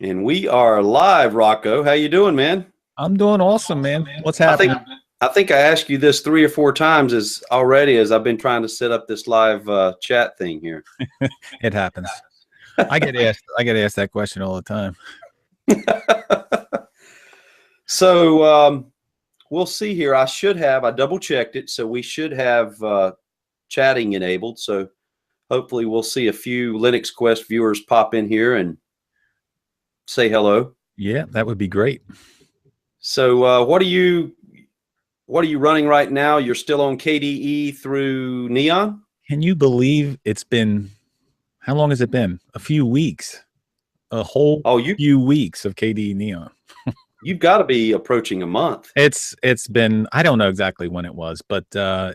And we are live, Rocco. How you doing, man? I'm doing awesome, man. What's I think happening? I think I asked you this 3 or 4 times as I've been trying to set up this live chat thing here. It happens. I get asked that question all the time. So we'll see here. I double checked it, so we should have chatting enabled. So hopefully we'll see a few Linux Quest viewers pop in here and say hello. Yeah, that would be great. So what are you running right now? You're still on KDE through Neon? Can you believe it's been, how long has it been? A few weeks. A whole few weeks of KDE Neon. You've got to be approaching a month. It's been, I don't know exactly when it was, but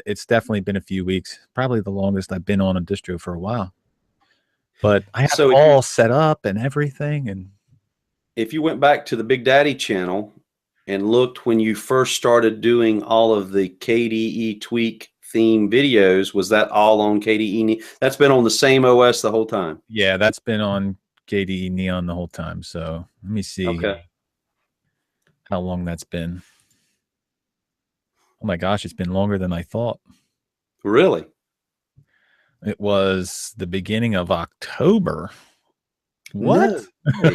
it's definitely been a few weeks. Probably the longest I've been on a distro for a while. But I have it all set up and everything. And if you went back to the Big Daddy channel and looked when you first started doing all of the KDE tweak theme videos, was that all on KDE? That's been on the same OS the whole time? Yeah, that's been on KDE Neon the whole time. So let me see how long that's been. Oh my gosh, it's been longer than I thought. Really? It was the beginning of October. What? No.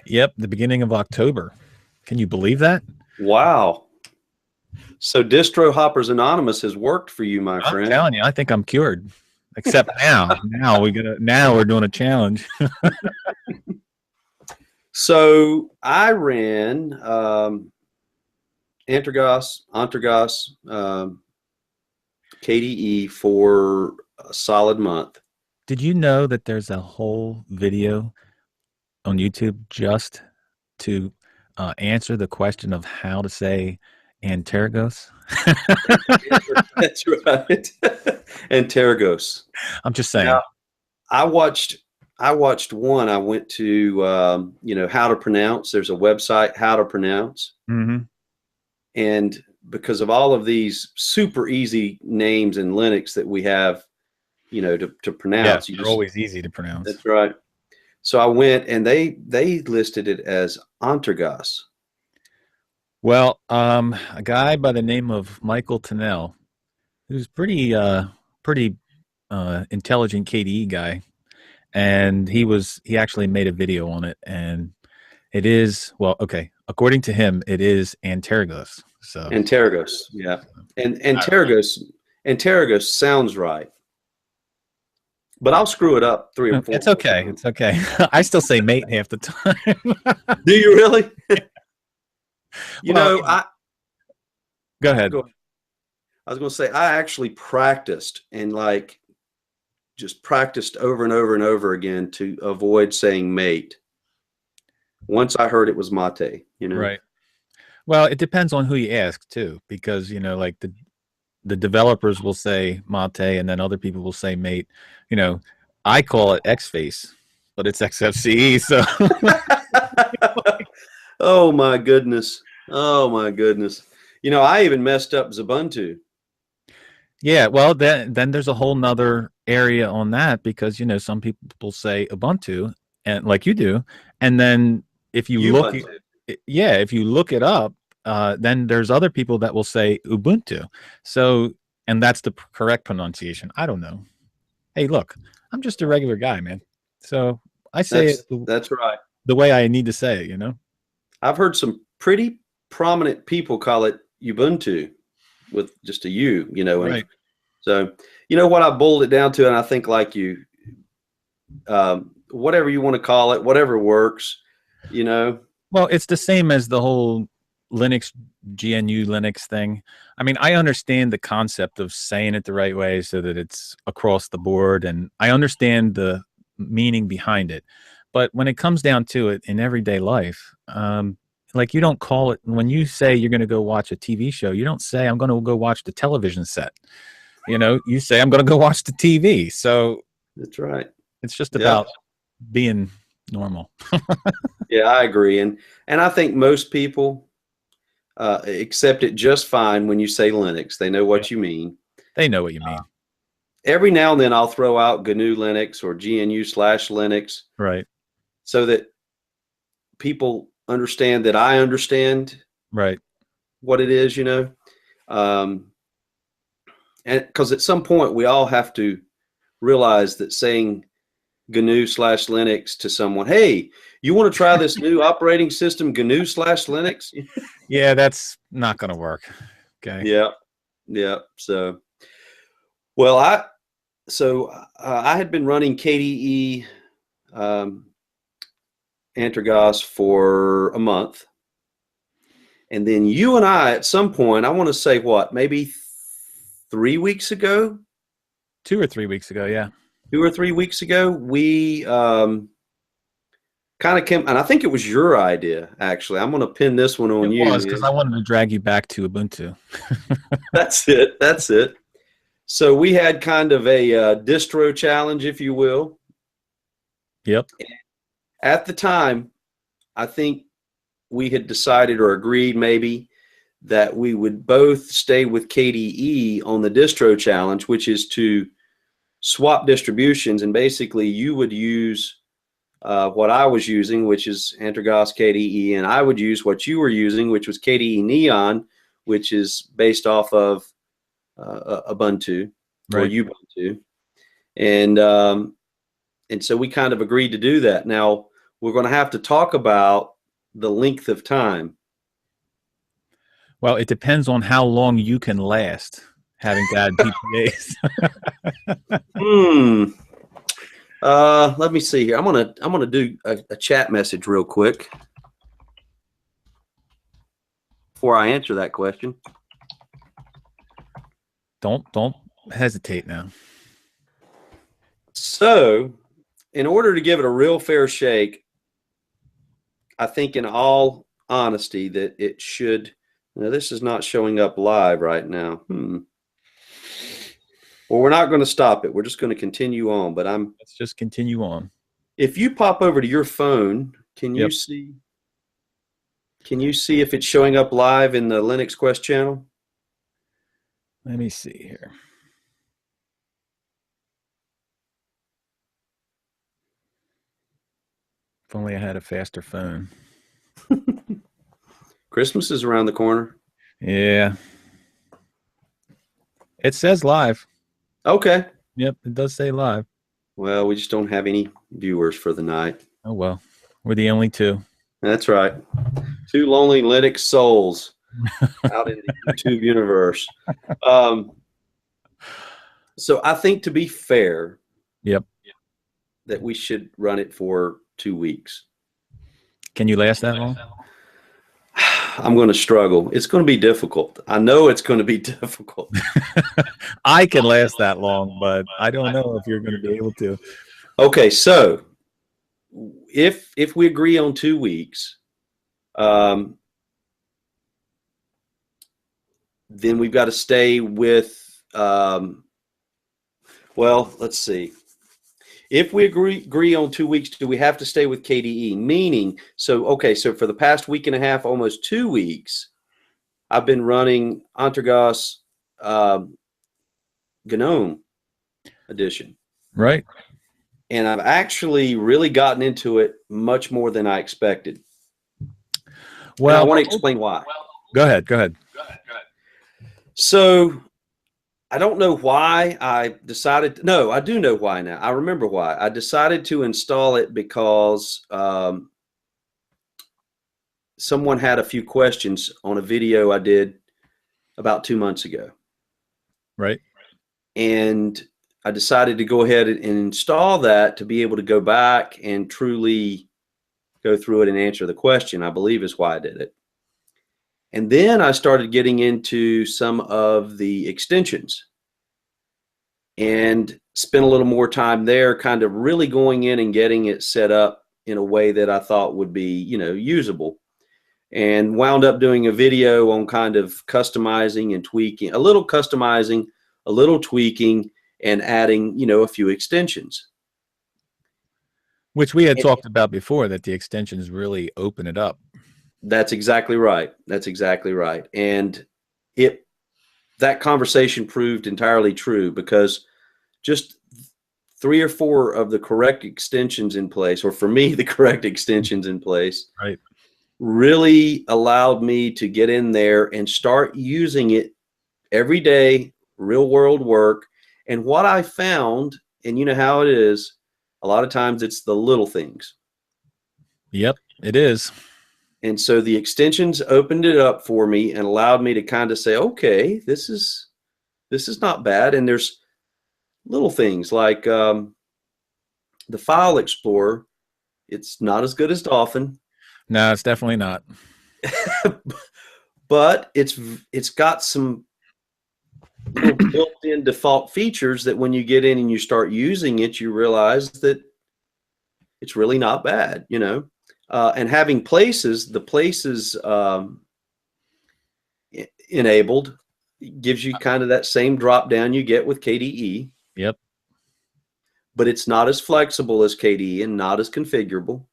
Yep, the beginning of October. Can you believe that? Wow. So Distro Hoppers Anonymous has worked for you, my friend. I'm telling you, I think I'm cured. Except now. Now we're doing a challenge. So I ran Antergos, KDE for a solid month. Did you know that there's a whole video on YouTube just to answer the question of how to say Antergos? That's right. Antergos. I'm just saying. Now, I watched one. I went to how to pronounce. There's a website, how to pronounce. Mm-hmm. And because of all of these super easy names in Linux that we have, to pronounce. Yeah, they're always easy to pronounce. That's right. So I went and they listed it as Antergos. Well, a guy by the name of Michael Tennell, who's pretty intelligent KDE guy, and he actually made a video on it, and it is, well, okay, according to him, it is Antergos. So Antergos, yeah, and Antergos sounds right, but I'll screw it up 3 or 4. It's okay. It's okay. I still say mate half the time. Do you really? Go ahead. I was going to say, I actually practiced and just practiced over and over and over again to avoid saying mate. Once I heard it was mate, Right. Well, it depends on who you ask too, because like the developers will say mate, and then other people will say mate. I call it Xface, but it's XFCE. So. Oh my goodness. I even messed up Ubuntu. Yeah, well, then there's a whole nother area on that, because some people say Ubuntu, and like you do, and then if you look it up, then there's other people that will say Ubuntu. So, and that's the correct pronunciation. I don't know. Hey, look, I'm just a regular guy, man. So I say that's right, the way I need to say it. I've heard some pretty prominent people call it Ubuntu with just a U, Right. So, what I boiled it down to, and I think like you, whatever you want to call it, whatever works, Well, it's the same as the whole Linux, GNU Linux thing. I mean, I understand the concept of saying it the right way so that it's across the board, and I understand the meaning behind it. But when it comes down to it in everyday life, like you don't call it, when you say you're going to go watch a TV show, you don't say, I'm going to go watch the television set. You say, I'm going to go watch the TV. So that's right. It's just about being normal. Yeah, I agree. And I think most people accept it just fine when you say Linux. They know what you mean. They know what you mean. Every now and then I'll throw out GNU Linux or GNU/Linux. Right. so that people understand that I understand Right. what it is, and because at some point we all have to realize that saying GNU/Linux to someone, hey, you want to try this new operating system, GNU/Linux? Yeah, that's not going to work. Okay. Yeah. So, well, I had been running KDE Antergos for a month. And then you and I, at some point, I want to say what, maybe 3 weeks ago? 2 or 3 weeks ago, yeah. 2 or 3 weeks ago, we kind of came, and I think it was your idea, actually. I'm going to pin this one on you. It was, because I wanted to drag you back to Ubuntu. That's it. So we had kind of a distro challenge, if you will. Yep. At the time, I think we had decided or agreed maybe that we would both stay with KDE on the distro challenge, which is to swap distributions, and basically you would use what I was using, which is Antergos KDE, and I would use what you were using, which was KDE Neon, which is based off of Ubuntu, or Right. Ubuntu, and so we kind of agreed to do that. Now we're going to have to talk about the length of time. Well, it depends on how long you can last having to add PPAs. Let me see here. I'm gonna do a chat message real quick before I answer that question. Don't hesitate now. So, in order to give it a real fair shake, I think in all honesty that it should. Now, this is not showing up live right now. Well, we're not going to stop it. We're just going to continue on. But let's just continue on. If you pop over to your phone, can you see? Can you see if it's showing up live in the Linux Quest channel? Let me see here. If only I had a faster phone. Christmas is around the corner. Yeah. It says live. Okay. Yep, it does say live. Well, we just don't have any viewers for the night. Oh, well. We're the only two. That's right. Two lonely Linux souls out in the YouTube universe. So I think, to be fair, that we should run it for 2 weeks. Can you last that long? I'm going to struggle. It's going to be difficult. I know it's going to be difficult. I can last that long, but I don't know if you're going to be able to. Okay, so if we agree on 2 weeks, then we've got to stay with. Well, let's see. If we agree on 2 weeks, do we have to stay with KDE? Meaning, so for the past week and a half, almost 2 weeks, I've been running Antergos GNOME edition. Right. And I've actually really gotten into it much more than I expected. Well, and I want to explain why. Go ahead. So I don't know why I decided. No, I do know why now. I remember why. I decided to install it because someone had a few questions on a video I did about 2 months ago. Right. And I decided to go ahead and install that to be able to go back and truly go through it and answer the question, I believe is why I did it. And then I started getting into some of the extensions and spent a little more time there, kind of really going in and getting it set up in a way that I thought would be, usable, and wound up doing a video on kind of customizing and tweaking, a little customizing, a little tweaking, and adding, a few extensions. Which we had talked about before, that the extensions really open it up. That's exactly right. And that conversation proved entirely true, because just 3 or 4 of the correct extensions in place, or for me, the correct extensions in place, Right. really allowed me to get in there and start using it every day, real world work. And what I found, and you know how it is, a lot of times it's the little things. Yep, it is. And so the extensions opened it up for me and allowed me to kind of say, okay, this is not bad. And there's little things like the File Explorer. It's not as good as Dolphin. No, it's definitely not. But it's got some little built-in default features that when you get in and you start using it, you realize that it's really not bad, you know. And having the places enabled gives you kind of that same drop down you get with KDE. Yep. But it's not as flexible as KDE and not as configurable.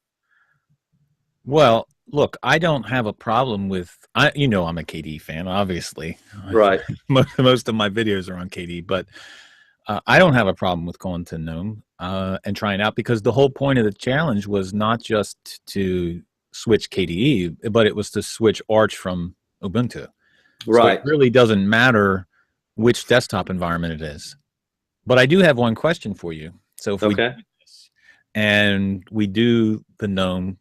Well, look, I don't have a problem with, you know, I'm a KDE fan, obviously. Right. Most of my videos are on KDE, but I don't have a problem with going to GNOME and trying out, because the whole point of the challenge was not just to switch KDE, but it was to switch Arch from Ubuntu. Right. So it really doesn't matter which desktop environment it is. But I do have one question for you. So if we do this and we do the GNOME,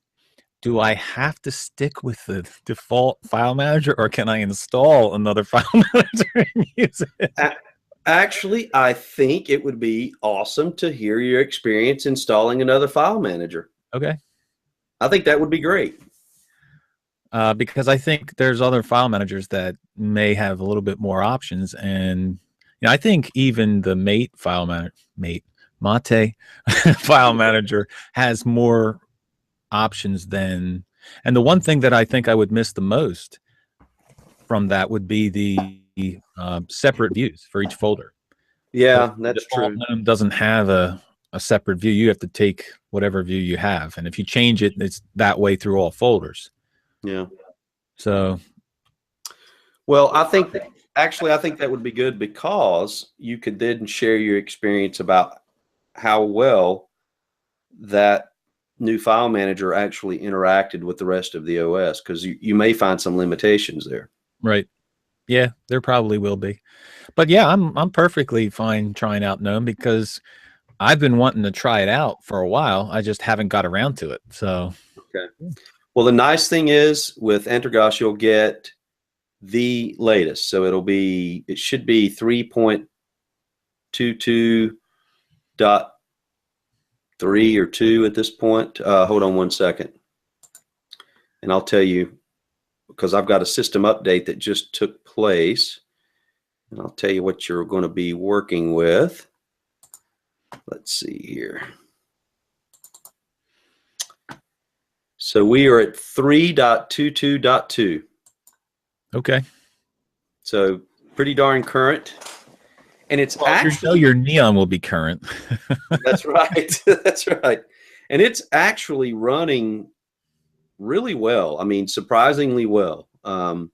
do I have to stick with the default file manager, or can I install another file manager and use it? Actually, I think it would be awesome to hear your experience installing another file manager. Okay. I think that would be great. Because I think there's other file managers that may have a little bit more options. And you know, I think even the Mate file manager, Mate file manager has more options than, and the one thing that I think I would miss the most from that would be the separate views for each folder. Yeah, that's true. GNOME doesn't have a separate view. You have to take whatever view you have, and if you change it, it's that way through all folders. Yeah. So, well, I think that would be good, because you could then share your experience about how well that new file manager actually interacted with the rest of the OS, because you may find some limitations there. Right. Yeah, there probably will be. But yeah, I'm perfectly fine trying out GNOME, because I've been wanting to try it out for a while. I just haven't got around to it. So okay. Well, the nice thing is with Entergos, you'll get the latest. So it should be 3.22.3 or 2 at this point. Hold on one second. And I'll tell you, because I've got a system update that just took place. And I'll tell you what you're going to be working with. Let's see here. So we are at 3.22.2. okay. So pretty darn current. And it's actually, your Neon will be current. that's right. That's right. And it's actually running really well. I mean, surprisingly well. You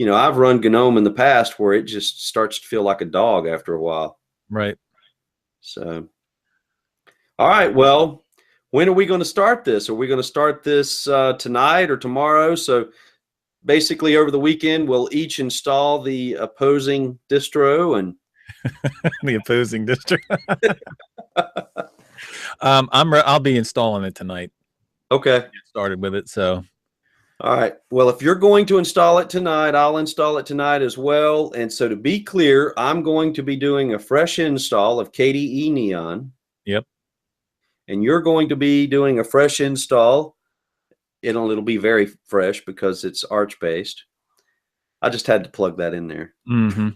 know, I've run GNOME in the past where it just starts to feel like a dog after a while. Right. So, all right. Well, when are we going to start this? Are we going to start this tonight or tomorrow? So basically over the weekend, we'll each install the opposing distro and the opposing distro. I'll be installing it tonight. Okay. Get started with it. So, all right. Well, if you're going to install it tonight, I'll install it tonight as well. And so to be clear, I'm going to be doing a fresh install of KDE Neon. Yep. And you're going to be doing a fresh install. It'll be very fresh because it's Arch based. I just had to plug that in there. Mm-hmm.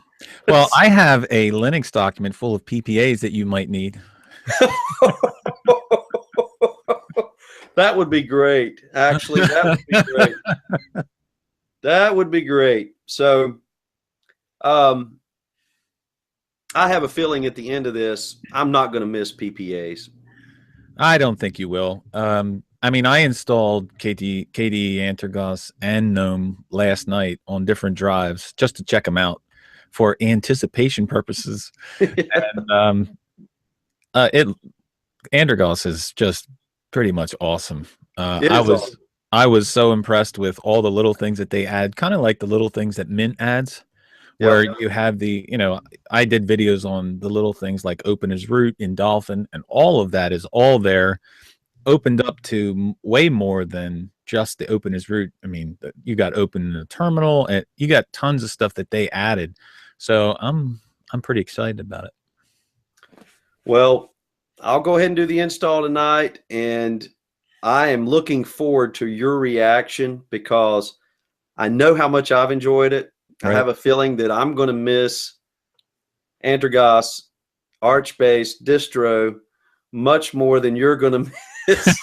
Well, I have a Linux document full of PPAs that you might need. That would be great. Actually, that would be great. That would be great. So, I have a feeling at the end of this, I'm not going to miss PPAs. I don't think you will. I mean, I installed KDE, Antergos, and GNOME last night on different drives just to check them out for anticipation purposes. And It Andergos is just pretty much awesome. It is awesome. I was so impressed with all the little things that they add, kind of like the little things that Mint adds, where you have the, I did videos on the little things like open as root in Dolphin, and all of that is all there, opened up to way more than just the open as root. I mean, you got open in the terminal, and you got tons of stuff that they added. So I'm pretty excited about it. Well, I'll go ahead and do the install tonight, and I am looking forward to your reaction because I know how much I've enjoyed it. Right. I have a feeling that I'm going to miss Antergos, Arch-based distro much more than you're going to miss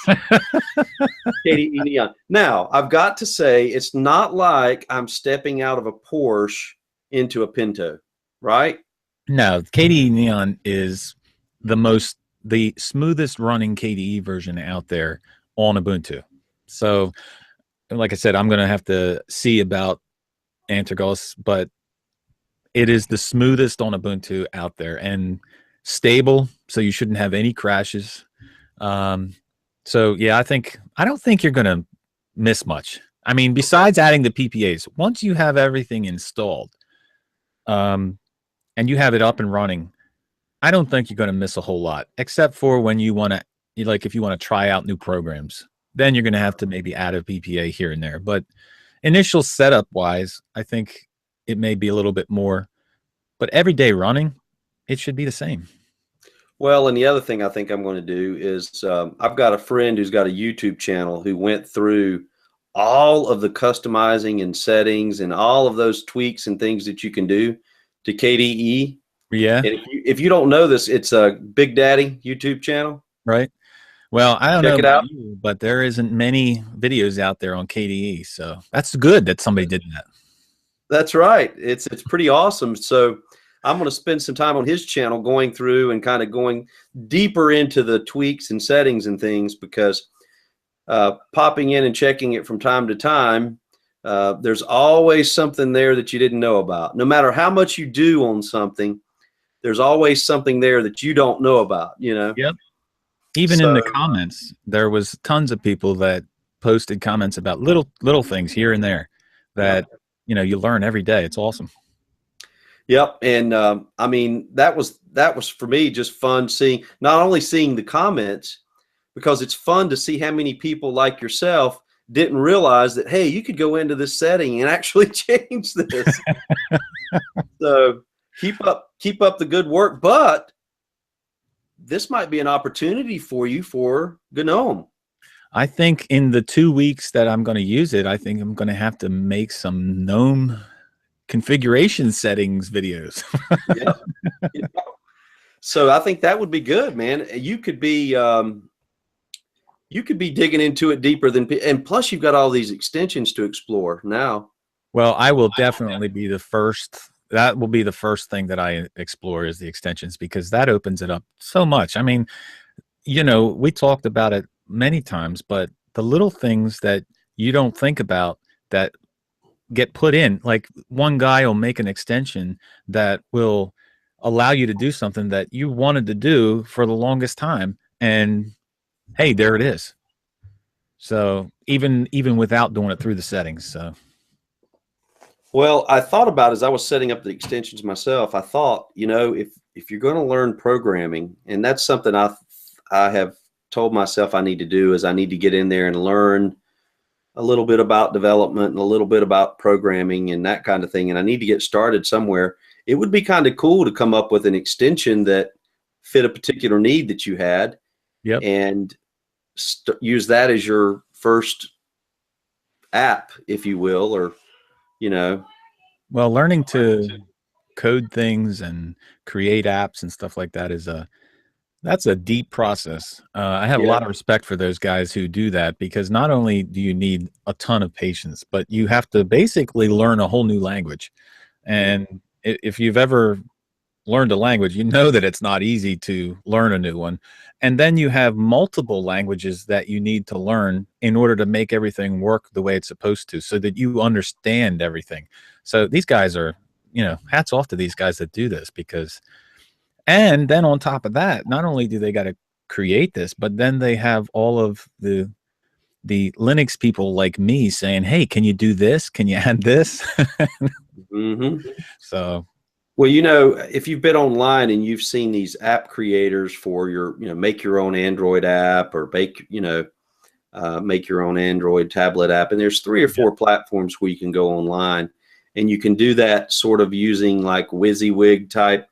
KDE Neon. Now, I've got to say, it's not like I'm stepping out of a Porsche into a Pinto, right? No, KDE Neon is the smoothest running KDE version out there on Ubuntu. So, like I said, I'm going to have to see about Antergos, but it is the smoothest on Ubuntu out there and stable, so you shouldn't have any crashes. So yeah, I don't think you're going to miss much. I mean, besides adding the PPAs, once you have everything installed, and you have it up and running, I don't think you're going to miss a whole lot, except for when you want to, like, if you want to try out new programs, then you're going to have to maybe add a PPA here and there. But initial setup wise, I think it may be a little bit more, but every day running, it should be the same. Well, and the other thing I think I'm going to do is I've got a friend who's got a YouTube channel who went through all of the customizing and settings and all of those tweaks and things that you can do to KDE. Yeah. And if you don't know this, it's a Big Daddy YouTube channel. Right. Well, I don't know about you, but there isn't many videos out there on KDE, so that's good that somebody did that. That's right. It's pretty awesome. So I'm going to spend some time on his channel going through and kind of going deeper into the tweaks and settings and things, because popping in and checking it from time to time, there's always something there that you didn't know about. No matter how much you do on something, there's always something there that you don't know about, Yep. Even in the comments, there was tons of people that posted comments about little things here and there that, you learn every day. It's awesome. Yep. And I mean, that was for me just fun seeing, not only seeing the comments, because it's fun to see how many people like yourself didn't realize that, hey, you could go into this setting and actually change this. So keep up the good work, but this might be an opportunity for you for GNOME. I think in the 2 weeks that I'm going to use it, I think I'm going to have to make some GNOME configuration settings videos. Yeah. So I think that would be good, man. You could be digging into it deeper than, and plus you've got all these extensions to explore now. Well, I will definitely be the first. That will be the first thing that I explore is the extensions, because that opens it up so much. I mean, we talked about it many times, but the little things that you don't think about that get put in, like one guy will make an extension that will allow you to do something that you wanted to do for the longest time, and hey, there it is. So even without doing it through the settings. So, well, I thought about, as I was setting up the extensions myself, I thought, if you're going to learn programming, and that's something I have told myself I need to do, is I need to get in there and learn a little bit about development and a little bit about programming and that kind of thing, and I need to get started somewhere. It would be kind of cool to come up with an extension that fit a particular need that you had. yep. And use that as your first app, if you will, or Well, learning to code things and create apps and stuff like that that's a deep process. I have a lot of respect for those guys who do that, because not only do you need a ton of patience, but you have to basically learn a whole new language. And if you've ever learned a language, you know that it's not easy to learn a new one. And then you have multiple languages that you need to learn in order to make everything work the way it's supposed to, so that you understand everything. So these guys are, hats off to these guys that do this, because And then on top of that, not only do they got to create this, but then they have all of the Linux people like me saying, "Hey, can you do this? Can you add this?" Mm-hmm. So, well, you know, if you've been online and you've seen these app creators for your, you know, make your own Android app or make, you know, make your own Android tablet app, and there's 3 or 4 platforms where you can go online, and you can do that sort of using like WYSIWYG type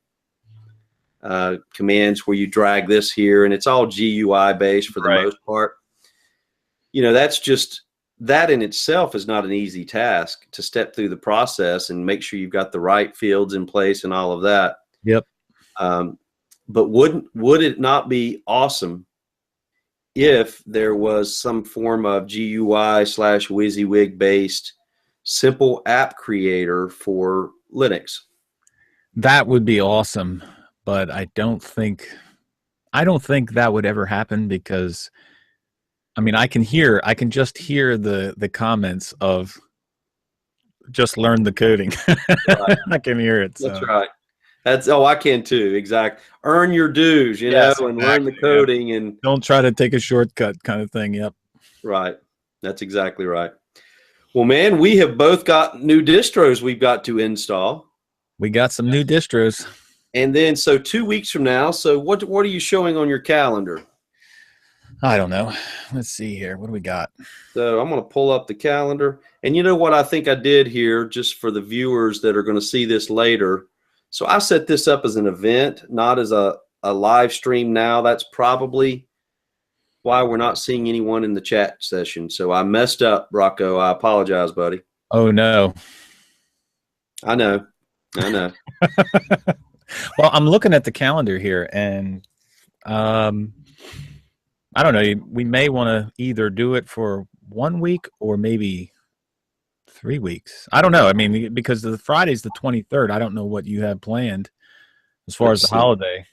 commands where you drag this here, and it's all GUI based for the most part. You know, that's just, that in itself is not an easy task to step through the process and make sure you've got the right fields in place and all of that. Yep. But would it not be awesome if there was some form of GUI/WYSIWYG based simple app creator for Linux? That would be awesome, but I don't think that would ever happen, because I mean, I can just hear the comments of just learn the coding. Right. I can hear it. That's So. right. That's, oh, I can too. Exactly. Earn your dues, you know, and learn the coding. Yep. And don't try to take a shortcut kind of thing. Yep. Right. That's exactly right. Well, man, we have both got new distros we've got to install. We got some new distros. And then, so 2 weeks from now, so what are you showing on your calendar? I don't know. Let's see here. What do we got? So I'm going to pull up the calendar. And you know what I think I did here, just for the viewers that are going to see this later. So I set this up as an event, not as a live stream now. That's probably why we're not seeing anyone in the chat session. So I messed up, Rocco. I apologize, buddy. Oh, no. I know. Well, I'm looking at the calendar here, and I don't know. We may want to either do it for 1 week or maybe 3 weeks. I don't know. I mean, because the Friday's the 23rd. I don't know what you have planned as far as the holiday.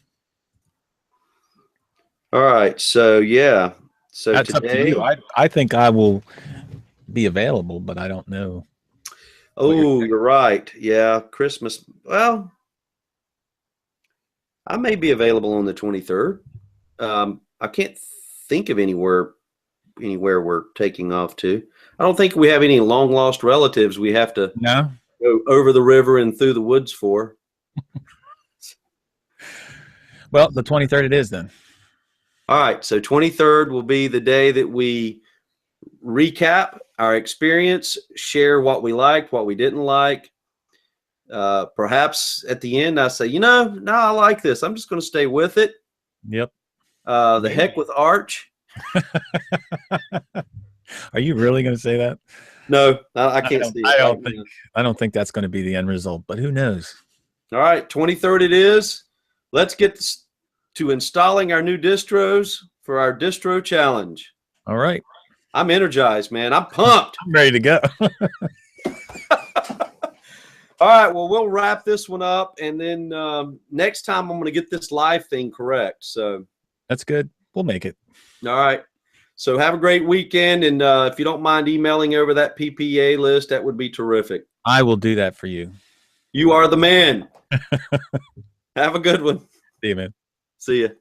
All right. So, yeah. So that's today, up to you. I think I will be available, but I don't know. Oh, you're right. Yeah. Christmas. Well, I may be available on the 23rd. I can't think of anywhere we're taking off to. I don't think we have any long lost relatives we have to go over the river and through the woods for. Well, the 23rd it is then. All right. So 23rd will be the day that we recap our experience, share what we liked, what we didn't like. Perhaps at the end I say, you know, no, I like this. I'm just going to stay with it. Yep. The heck with Arch. Are you really going to say that? No, I can't see it. I don't think that's going to be the end result, but who knows? All right, 23rd it is. Let's get to installing our new distros for our distro challenge. All right. I'm energized, man. I'm pumped. I'm ready to go. All right, well, we'll wrap this one up, and then next time I'm going to get this live thing correct. So that's good. We'll make it. All right. So have a great weekend, and if you don't mind emailing over that PPA list, that would be terrific. I will do that for you. You are the man. Have a good one. See you, man. See you.